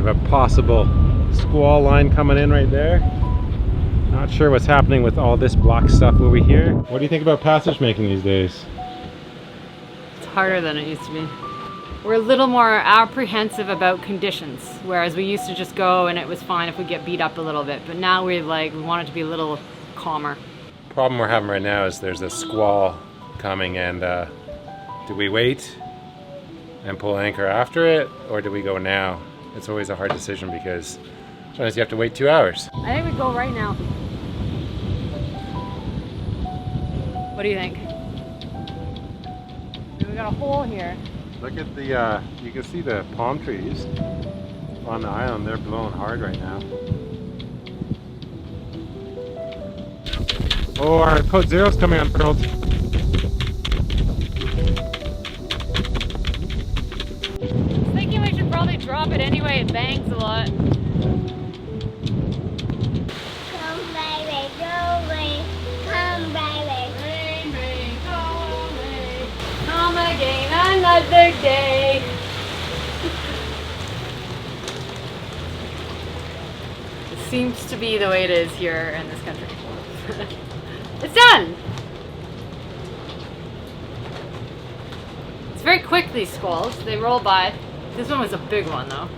have a possible squall line coming in right there. Not sure what's happening with all this black stuff over here. What do you think about passage making these days? It's harder than it used to be. We're a little more apprehensive about conditions, whereas we used to just go and it was fine if we get beat up a little bit. But now we want it to be a little calmer. Problem we're having right now is there's a squall coming, and do we wait and pull anchor after it, or do we go now? It's always a hard decision because sometimes you have to wait 2 hours. I think we go right now. What do you think? We got a hole here. Look at the, you can see the palm trees on the island. They're blowing hard right now. Oh, our code zero's coming unfurled. Thinking we should probably drop it anyway. It bangs a lot. Come baby, go away. Come baby. Rain, rain, go away. Come again another day. It seems to be the way it is here in this country. It's done! It's very quick, these squalls. They roll by. This one was a big one though.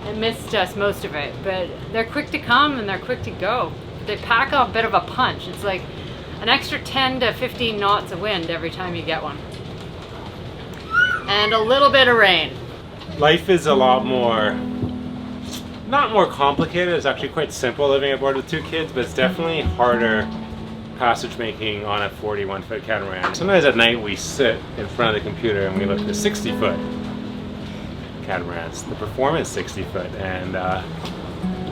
It missed us most of it, but they're quick to come and they're quick to go. They pack a bit of a punch. It's like an extra 10 to 15 knots of wind every time you get one. And a little bit of rain. Life is a lot more, not more complicated. It's actually quite simple living aboard with 2 kids, but it's definitely harder passage making on a 41-foot catamaran. Sometimes at night we sit in front of the computer and we look at the 60-foot catamarans, the performance 60-foot, and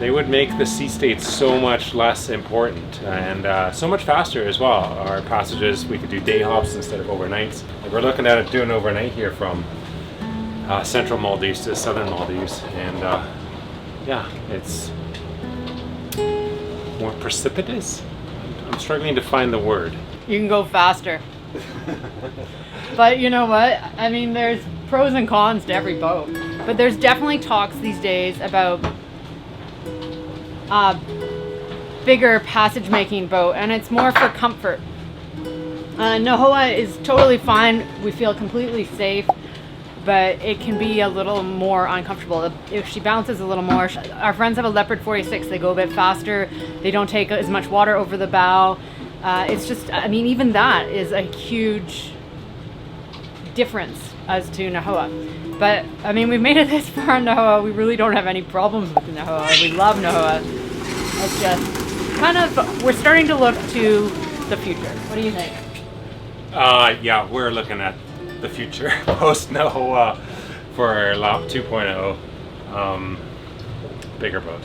they would make the sea state so much less important and so much faster as well. Our passages, we could do day hops instead of overnights. And we're looking at doing overnight here from central Maldives to southern Maldives, and yeah, it's more precipitous. I'm struggling to find the word. You can go faster. But you know what? I mean, there's pros and cons to every boat. But there's definitely talks these days about bigger passage making boat, and it's more for comfort. Nahoa is totally fine. We feel completely safe, but it can be a little more uncomfortable if she bounces a little more. Our friends have a Leopard 46. They go a bit faster. They don't take as much water over the bow. It's just, I mean, even that is a huge difference as to Nahoa. But I mean, we've made it this far in Nahoa. We really don't have any problems with Nahoa. We love Nahoa. It's just kind of, we're starting to look to the future. What do you think? Yeah, we're looking at the future post Nahoa for LAP 2.0. Bigger boat,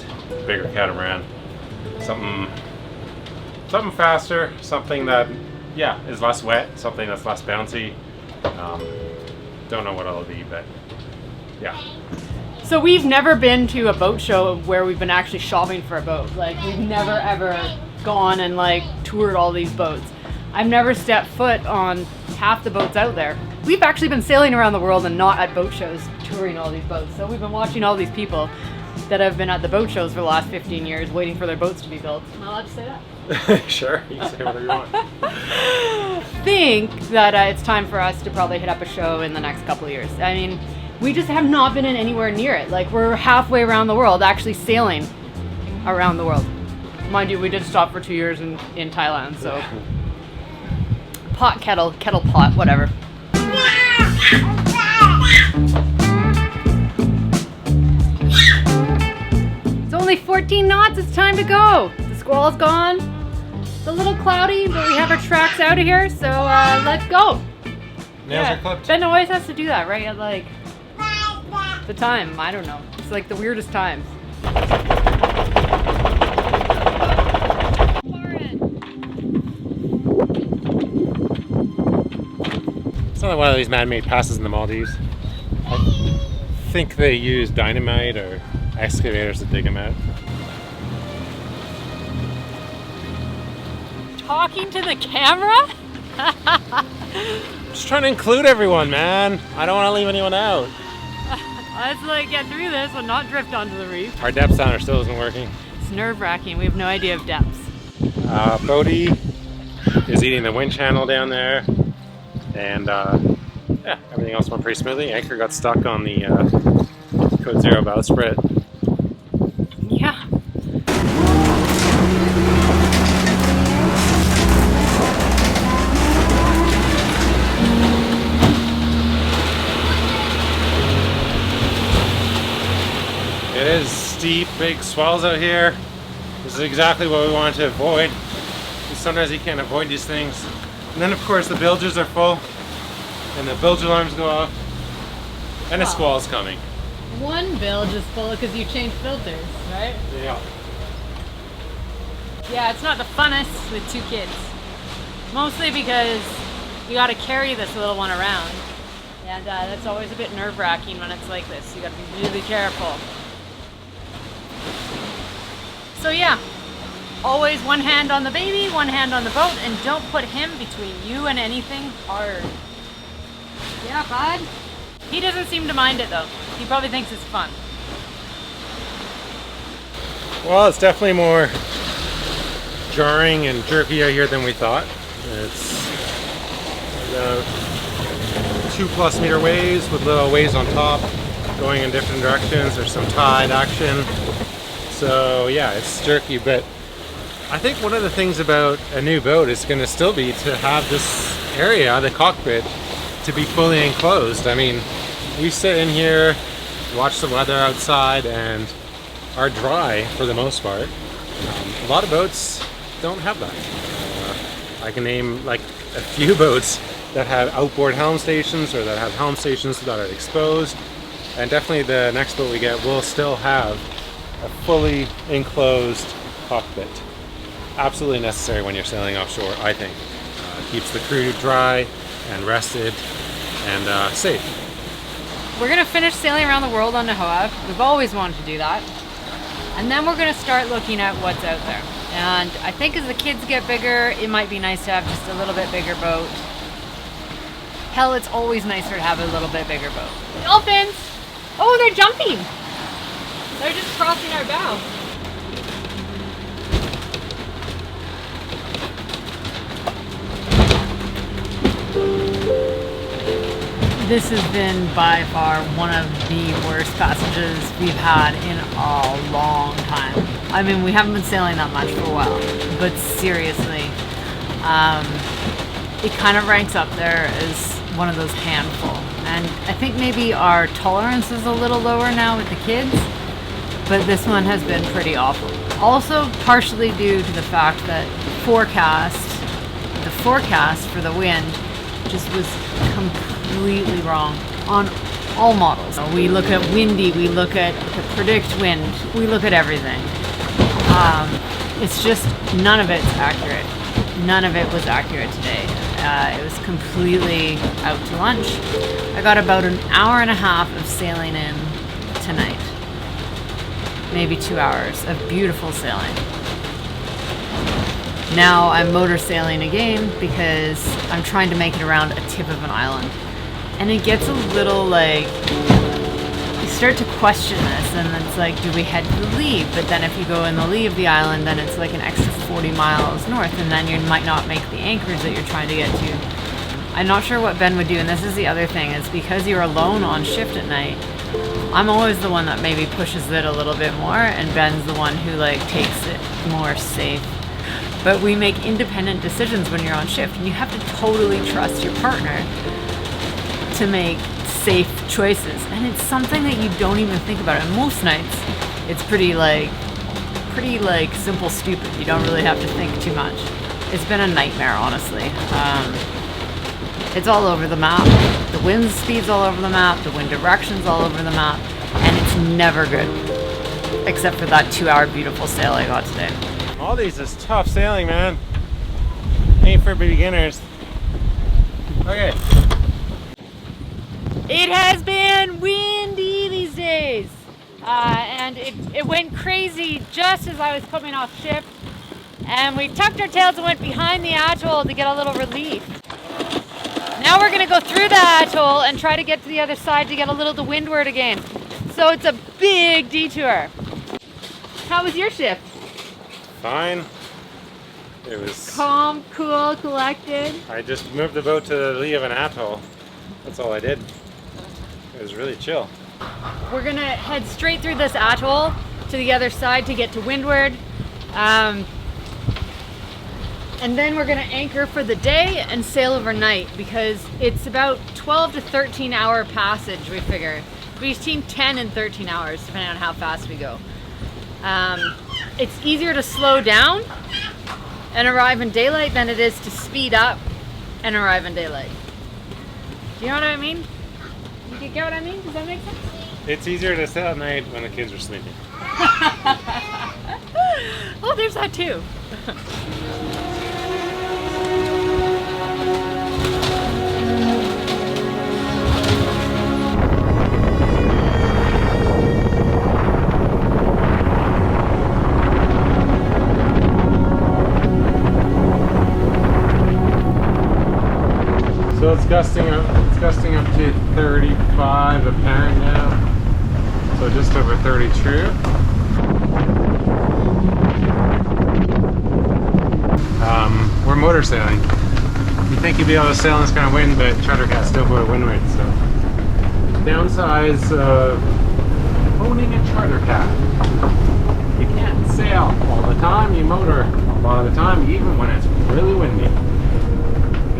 bigger catamaran, something faster, something that, yeah, is less wet, something that's less bouncy. Don't know what it'll be, but yeah. So we've never been to a boat show where we've been actually shopping for a boat. Like, we've never ever gone and like toured all these boats. I've never stepped foot on half the boats out there. We've actually been sailing around the world and not at boat shows touring all these boats. So we've been watching all these people that have been at the boat shows for the last 15 years waiting for their boats to be built. Am I allowed to say that? Sure, you can say whatever you want. Think that it's time for us to probably hit up a show in the next couple of years. I mean, we just have not been in anywhere near it. Like, we're halfway around the world, actually sailing around the world. Mind you, we did stop for 2 years in Thailand, so pot, kettle, pot, whatever. It's only 14 knots, it's time to go. The squall's gone. It's a little cloudy, but we have our tracks out of here, so let's go. Nails are clipped. Ben always has to do that, right? At like the time, I don't know. It's like the weirdest times. It's not like one of these man-made passes in the Maldives. I think they use dynamite or excavators to dig them out. Talking to the camera? Just trying to include everyone, man. I don't want to leave anyone out. Let's like get through this and not drift onto the reef. Our depth sounder still isn't working. It's nerve-wracking. We have no idea of depths. Bodhi is eating the wind channel down there, and yeah, everything else went pretty smoothly. Anchor got stuck on the Code Zero bowsprit. Yeah. It is steep, big swells out here. This is exactly what we wanted to avoid. Sometimes you can't avoid these things. And then of course the bilges are full, and the bilge alarms go off, and a squall's coming. One bilge is full because you changed filters, right? Yeah. Yeah, it's not the funnest with two kids. Mostly because you got to carry this little one around. And that's always a bit nerve-wracking when it's like this. You got to be really careful. So yeah, always one hand on the baby, one hand on the boat, and don't put him between you and anything hard. Yeah, bud? He doesn't seem to mind it though. He probably thinks it's fun. Well, it's definitely more jarring and jerky out here than we thought. It's about 2+ meter waves with little waves on top going in different directions. There's some tide action. So yeah, it's jerky, but I think one of the things about a new boat is going to still be to have this area, the cockpit, to be fully enclosed. I mean, we sit in here, watch the weather outside, and are dry for the most part. A lot of boats don't have that. I can name like a few boats that have outboard helm stations or that have helm stations that are exposed, and definitely the next boat we get will still have a fully enclosed cockpit. Absolutely necessary when you're sailing offshore, I think. Keeps the crew dry and rested and safe. We're gonna finish sailing around the world on Nahoa. We've always wanted to do that. And then we're gonna start looking at what's out there. And I think as the kids get bigger, it might be nice to have just a little bit bigger boat. Hell, it's always nicer to have a little bit bigger boat. Dolphins! Oh, they're jumping! They're just crossing our bow. This has been by far one of the worst passages we've had in a long time. I mean, we haven't been sailing that much for a while, but seriously, it kind of ranks up there as one of those handful. And I think maybe our tolerance is a little lower now with the kids, but this one has been pretty awful. Also partially due to the fact that the forecast for the wind just was completely wrong on all models. We look at windy, we look at the predict wind, we look at everything. It's just none of it's accurate. None of it was accurate today. It was completely out to lunch. I got about an hour and a half of sailing in tonight. Maybe 2 hours of beautiful sailing. Now I'm motor sailing again because I'm trying to make it around a tip of an island. And it gets a little like, you start to question this, and it's like, do we head to the lee? But then if you go in the lee of the island, then it's like an extra 40 miles north, and then you might not make the anchorage that you're trying to get to. I'm not sure what Ben would do, and this is the other thing, is because you're alone on shift at night, I'm always the one that maybe pushes it a little bit more, and Ben's the one who like takes it more safe. But we make independent decisions when you're on shift, and you have to totally trust your partner to make safe choices. And it's something that you don't even think about. And most nights, it's pretty simple, stupid. You don't really have to think too much. It's been a nightmare, honestly. It's all over the map. The wind speed's all over the map. The wind direction's all over the map. And it's never good. Except for that 2-hour beautiful sail I got today. All these is tough sailing, man. Ain't for beginners. Okay. It has been windy these days. And it went crazy just as I was coming off shift. And we tucked our tails and went behind the atoll to get a little relief. Now we're gonna go through the atoll and try to get to the other side to get a little to windward again. So it's a big detour. How was your shift? Fine. It was Calm, cool, collected. I just moved the boat to the lee of an atoll. That's all I did. It was really chill. We're gonna head straight through this atoll to the other side to get to windward. And then we're gonna anchor for the day and sail overnight because it's about 12 to 13 hour passage, we figure. Between 10 and 13 hours, depending on how fast we go. It's easier to slow down and arrive in daylight than it is to speed up and arrive in daylight. Do you know what I mean? You get what I mean? Does that make sense? It's easier to sail at night when the kids are sleeping. Oh, there's that too. So it's gusting up to 35 apparent now. So just over 30 true. We're motor sailing. You think you'd be able to sail in this kind of wind, but charter cats still go to windward, so. Downsides of owning a charter cat. You can't sail all the time, you motor a lot of the time, even when it's really windy.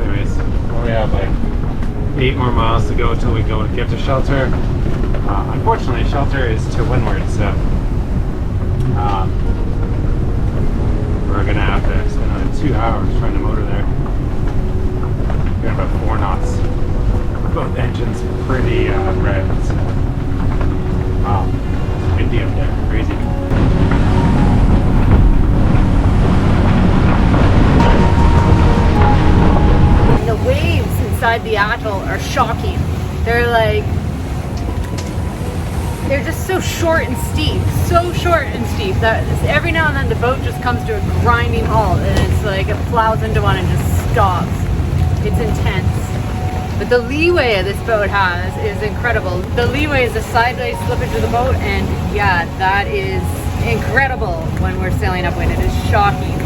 Anyways, we have like 8 more miles to go till we go and get to shelter. Unfortunately, shelter is to windward, so we're gonna have to spend another 2 hours trying to motor there. We're about 4 knots. Both engines pretty red. So. Wow, it's windy up there, crazy. The waves inside the atoll are shocking. They're just so short and steep, that every now and then the boat just comes to a grinding halt and it's like it plows into one and just stops. It's intense. But the leeway this boat has is incredible. The leeway is the sideways slippage of the boat, and yeah, that is incredible when we're sailing upwind. It is shocking.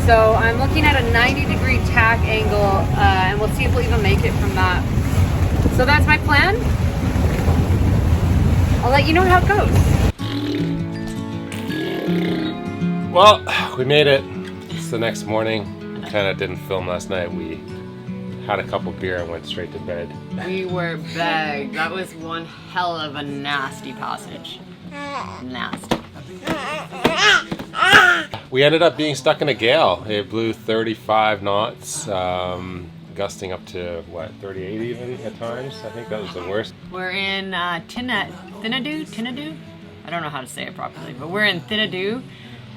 So I'm looking at a 90-degree tack angle, and we'll see if we'll even make it from that. So that's my plan. I'll let you know how it goes. Well, we made it. It's the next morning. Kind of didn't film last night. We had a couple beer and went straight to bed. We were bagged. That was one hell of a nasty passage. Nasty. We ended up being stuck in a gale. It blew 35 knots, gusting up to, what, 38 even at times? I think that was the worst. We're in Thinadoo? I don't know how to say it properly, but we're in Thinadoo,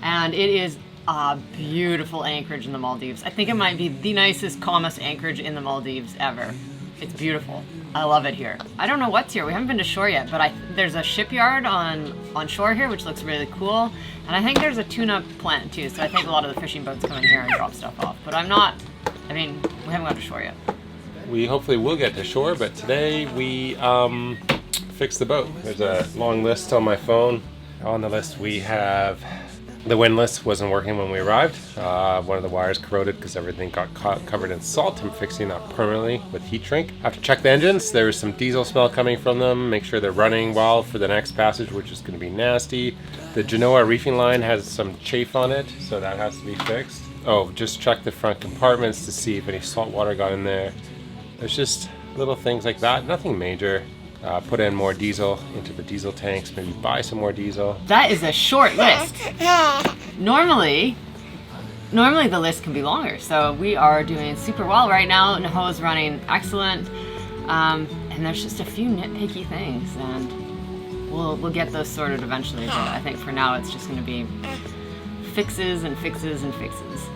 and it is a beautiful anchorage in the Maldives. I think it might be the nicest, calmest anchorage in the Maldives ever. It's beautiful. I love it here. I don't know what's here. We haven't been to shore yet, but there's a shipyard on shore here, which looks really cool. And I think there's a tuna plant too, so I think a lot of the fishing boats come in here and drop stuff off. But we haven't gone to shore yet. We hopefully will get to shore, but today we fixed the boat. There's a long list on my phone. On the list we have the windlass wasn't working when we arrived. One of the wires corroded because everything got covered in salt. I'm fixing that permanently with heat shrink. I have to check the engines. There was some diesel smell coming from them. Make sure they're running well for the next passage, which is going to be nasty. The Genoa reefing line has some chafe on it, so that has to be fixed. Oh, just check the front compartments to see if any salt water got in there. There's just little things like that, nothing major. Put in more diesel into the diesel tanks, maybe buy some more diesel. That is a short list. Normally the list can be longer, so we are doing super well right now. Naho's running excellent, and there's just a few nitpicky things, and we'll get those sorted eventually, but I think for now it's just going to be fixes and fixes and fixes.